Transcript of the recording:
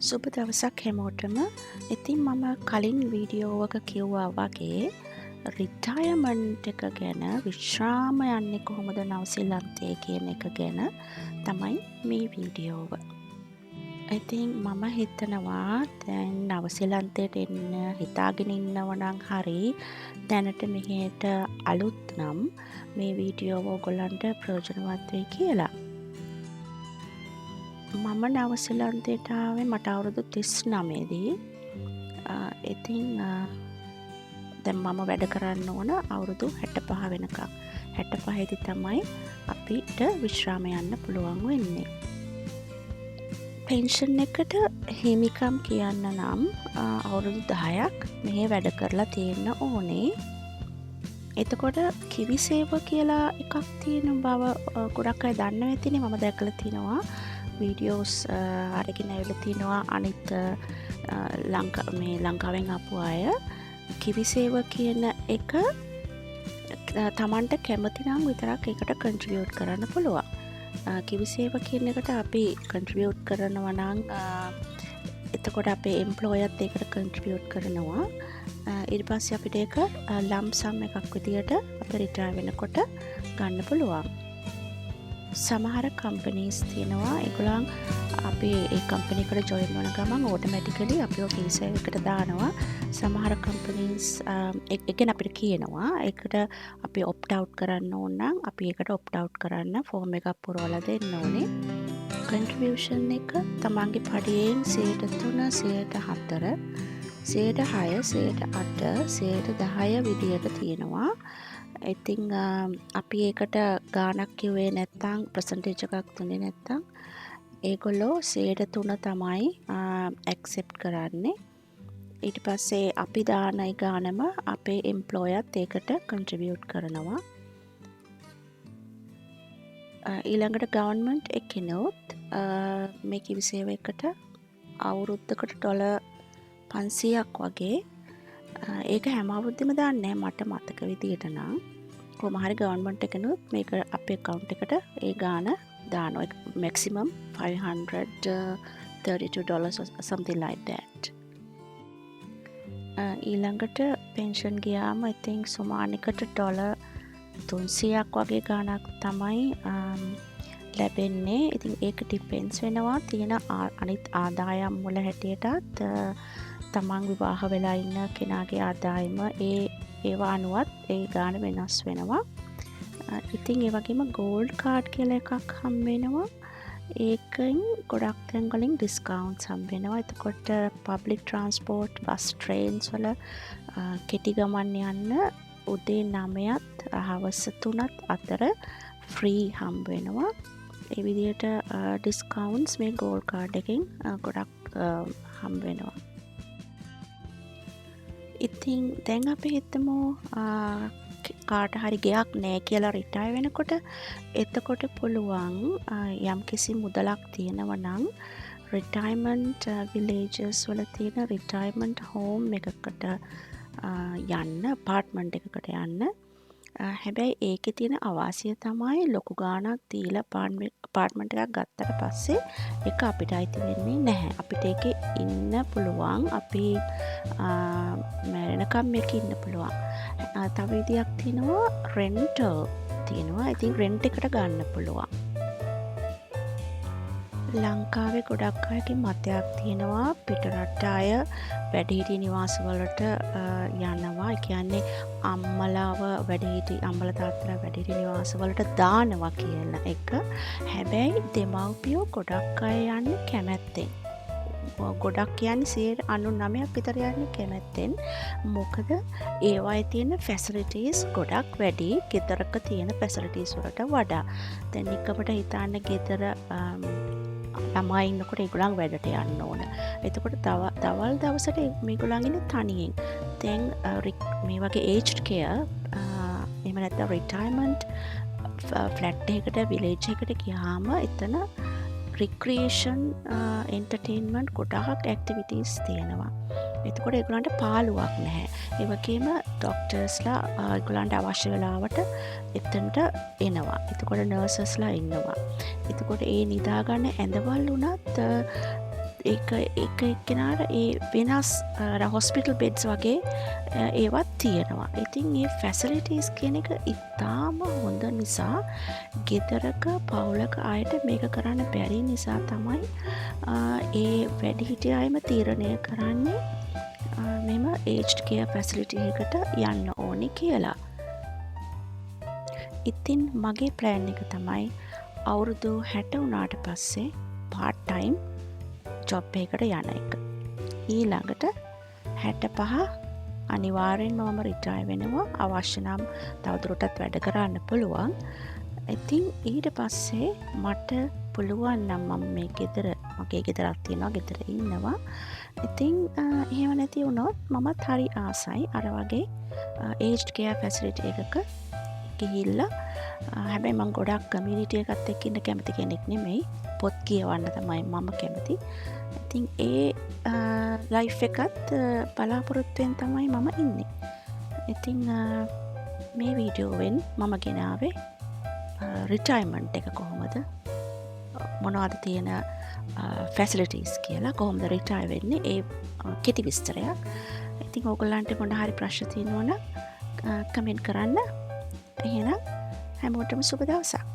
සුබ දවසක් හැමෝටම. ඉතින් මම කලින් වීඩියෝවක කිව්වා වගේ රිටයර්මන්ට් එක ගැන, විශ්‍රාම යන්නේ කොහොමද නවසීලන්තයේ කියන එක ගැන තමයි මේ වීඩියෝව. ඉතින් මම හිතනවා දැන් නවසීලන්තයට එන්න හිතාගෙන ඉන්නව නම් හරි, දැනට මෙහෙට අලුත් නම් මේ වීඩියෝව ඔයගොල්ලන්ට ප්‍රයෝජනවත් වෙයි කියලා. මම නවසීලන්තයට ආවේ මට අවුරුදු 39 දී. ඉතින් දැන් මම වැඩ කරන්න ඕන අවුරුදු 65 වෙනකම්. 65 දී තමයි අපිට විශ්‍රාම යන්න පුළුවන් වෙන්නේ. පෙන්ෂන් එකට හිමිකම් කියන්න නම් අවුරුදු 10ක් මෙහෙ වැඩ කරලා තියෙන්න ඕනේ. එතකොට කිවිසේව කියලා එකක් තියෙන බව ගොඩක් අය දන්නවා ඇතිනේ. මම දැකලා තිනවා වීඩියෝස් අරගෙන ඇවිල්ලා තිනවා අනිත් ලංකාවෙන් ආපු අය. කිවිසේව කියන එක තමන්ට කැමති නම් විතරක් ඒකට කන්ට්‍රිබියුට් කරන්න පුළුවන්. කිවිසේව කියන එකට අපි කන්ට්‍රිබියුට් කරනවා නම් එතකොට අපේ එම්ප්ලොයර්ත් ඒකට කන්ට්‍රිබියුට් කරනවා. ඊට පස්සේ අපිට ඒක ලම්ප් සම් එකක් විදියට අපේ රිටයර් වෙනකොට ගන්න පුළුවන්. සමහර කම්පනීස් තියෙනවා ඒගොල්ලන් අපි ඒ කම්පැනි එකට ජොයින් වෙන ගමන් ඔටෝමැටිකලි අපිව කිවිසේව එකට දානවා. සමහර කම්පනීස් එකෙන් අපිට කියනවා ඒකට අපි ඔප්ට් අවුට් කරන්න ඕන නම් අපි ඒකට ඔප්ට් අවුට් කරන්න ෆෝම් එකක් පුරවලා දෙන්න ඕනේ. කන්ට්‍රිබියුෂන් එක තමන්ගේ පඩියෙන් 3%, 4%, 6%, 8%, 10% විදියට තියෙනවා. ඉතින් අපි ඒකට ගාණක් කිව්වේ නැත්නම් ප්‍රසන්ටේජ් එකක් දුන්නේ නැත්නම් ඒගොල්ලෝ 3% තමයි ඇක්සෙප්ට් කරන්නේ. ඊට පස්සේ අපි දාන ඒ ගාණම අපේ එම්ප්ලොයර්ත් ඒකට කන්ට්‍රිබියුට් කරනවා. ඊළඟට ගවර්න්මන්ට් එකනොත් මේ කිවිසේව එකට අවුරුද්දකට ඩොලර් 500ක් වගේ. ඒක හැම අවුරුද්දෙම දාන්නේ මට මතක විදියට නම්. කොහොම හරි ගවර්න්මන්ට් එකනොත් මේක අපේ account එකට ඒ ගාණ දානවා. maximum $532 or something like that. ඊළඟට පෙන්ෂන් ගියාම ඉතින් සුමානිකට ඩොලර් 300ක් වගේ ගාණක් තමයි ලැබෙන්නේ. ඉතින් ඒක ඩිපෙන්ඩ්ස් වෙනවා තියෙන අනිත් ආදායම් වල හැටියටත් තමන් විවාහ වෙලා ඉන්න කෙනාගේ ආදායම ඒවා අනුවත් ඒ ගාණ වෙනස් වෙනවා. ඉතින් ඒ වගේම ගෝල්ඩ් කාඩ් කියලා එකක් හම්බ වෙනවා. ඒකෙන් ගොඩක් තැන් වලින් ඩිස්කවුන්ට්ස් හම්බ වෙනවා. එතකොට පබ්ලික් ට්‍රාන්ස්පෝර්ට්, බස් ට්‍රේන්ස් වල කෙටි ගමන් යන්න උදේ 9ත් හවස 3ත් අතර ෆ්‍රී හම්බ වෙනවා. ඒ විදිහට ඩිස්කවුන්ට්ස් මේ ගෝල්ඩ් කාඩ් එකෙන් ගොඩක් හම්බ වෙනවා. ඉතින් දැන් අපි හිතමු කාට හරි ගෙයක් නෑ කියලා රිටයර් වෙනකොට. එතකොට පුළුවන් යම්කිසි මුදලක් තියෙනවා නම් රිටයර්මන්ට් විලේජස් වල තියෙන රිටයර්මන්ට් හෝම් එකකට යන්න, අපාර්ට්මන්ට් එකකට යන්න. හැබැයි ඒකේ තියෙන අවාසිය තමයි ලොකු ගාණක් දීලා අපාර්ට්මන්ට් එකක් ගත්තට පස්සේ ඒක අපිට අයිති වෙන්නේ නැහැ. අපිට ඒකේ ඉන්න පුළුවන්. අපි මැරෙනකම් මේකේ ඉන්න පුළුවන්. තව විදියක් තියෙනවා රෙන්ටල් තියෙනවා. ඉතින් රෙන්ට් එකට ගන්න පුළුවන්. ලංකාවේ ගොඩක් අයගේ මතයක් තියෙනවා පිටරට අය වැඩිහිටි නිවාස වලට යනවා. ඒ කියන්නේ අම්මලාව අම්මලා තාත්තලා වැඩිහිටි නිවාස වලට දානවා කියන එක. හැබැයි දෙමව්පියෝ ගොඩක් අය යන්නේ කැමැත්තෙන්. ගොඩක් කියන්නේ 99% විතර යන්නේ කැමැත්තෙන්. මොකද ඒවායේ තියෙන ෆැසිලිටීස් ගොඩක් වැඩි ගෙදරක තියෙන ෆැසිලිටීස් වලට වඩා. දැන් නිකමට හිතන්න ගෙදර ළමයි ඉන්නකොට ඒගොල්ලන් වැඩට යන්න ඕන. එතකොට දවල් දවසට මේගොල්ලන් ඉන්නේ තනියෙන්. දැන් මේ වගේ ඒජ්ඩ් කෙයාර් එහෙම නැත්නම් රිටයර්මන්ට් ෆ්ලැට් එකට විලේජ් එකට ගියාම එතන රික්‍රියේෂන් එන්ටර්ටේන්මන්ට් ගොඩාක් ඇක්ටිවිටස් තියෙනවා. එතකොට ඒගොල්ලන්ට පාළුවක් නැහැ. ඒ වගේම ඩොක්ටර්ස්ලා ඒගොල්ලන්ට අවශ්‍ය වෙලාවට එතනට එනවා. එතකොට නර්සස්ලා ඉන්නවා. එතකොට ඒ නිදාගන්න ඇඳවල් උනත් ඒක එක්කෙනාට ඒ වෙනස් හොස්පිටල් බෙඩ්ස් වගේ ඒවත් තියෙනවා. ඉතින් ඒ ෆැසිලිටීස් කියන එක ඉතාම හොඳ නිසා ගෙදරක පවුලක අයට මේක කරන්න බැරි නිසා තමයි ඒ වැඩිහිටිය අයම තීරණය කරන්නේ මෙම ඒජ්ඩ් කෙයා ෆැසිලිටි එකට යන්න ඕනි කියලා. ඉතින් මගේ ප්ලෑන් එක තමයි අවුරුදු 60 වුණාට පස්සේ පාර්ට් ටයිම් ජොබ් එකකට යන එක. ඊළඟට 65 අනිවාර්යෙන්ම මම රිටයර් වෙනවා. අවශ්‍ය නම් තවදුරටත් වැඩ කරන්න පුළුවන්. ඉතින් ඊට පස්සේ මට පුළුවන් නම් මම මේ ගෙදර මගේ ගෙදරක් තියෙනවා ගෙදර ඉන්නවා. ඉතින් එහෙම නැති වුණොත් මමත් හරි ආසයි අර වගේ ඒජ්ඩ් කෙයා ෆැසිලිටි එකක ගිහිල්ලා හැබැයි මම ගොඩක් කමියුනිටි එකත් එක්ක ඉන්න කැමති කෙනෙක් නෙමෙයි. පොත් කියවන්න තමයි මම කැමති. ඉතින් ඒ ලයිෆ් එකත් බලාපොරොත්තුවෙන් තමයි මම ඉන්නේ. ඉතින් මේ වීඩියෝවෙන් මම ගෙනාවේ රිටයර්මන්ට් එක කොහොමද මොනවද තියෙන ෆැසිලිටීස් කියලා කොහොමද රිටයර් වෙන්නේ ඒ කෙටි විස්තරයක්. ඉතින් ඕගොල්ලන්ට මොන හරි ප්‍රශ්න තියෙනවා නම් කමෙන්ට් කරන්න. එහෙනම් හැමෝටම සුබ දවසක්.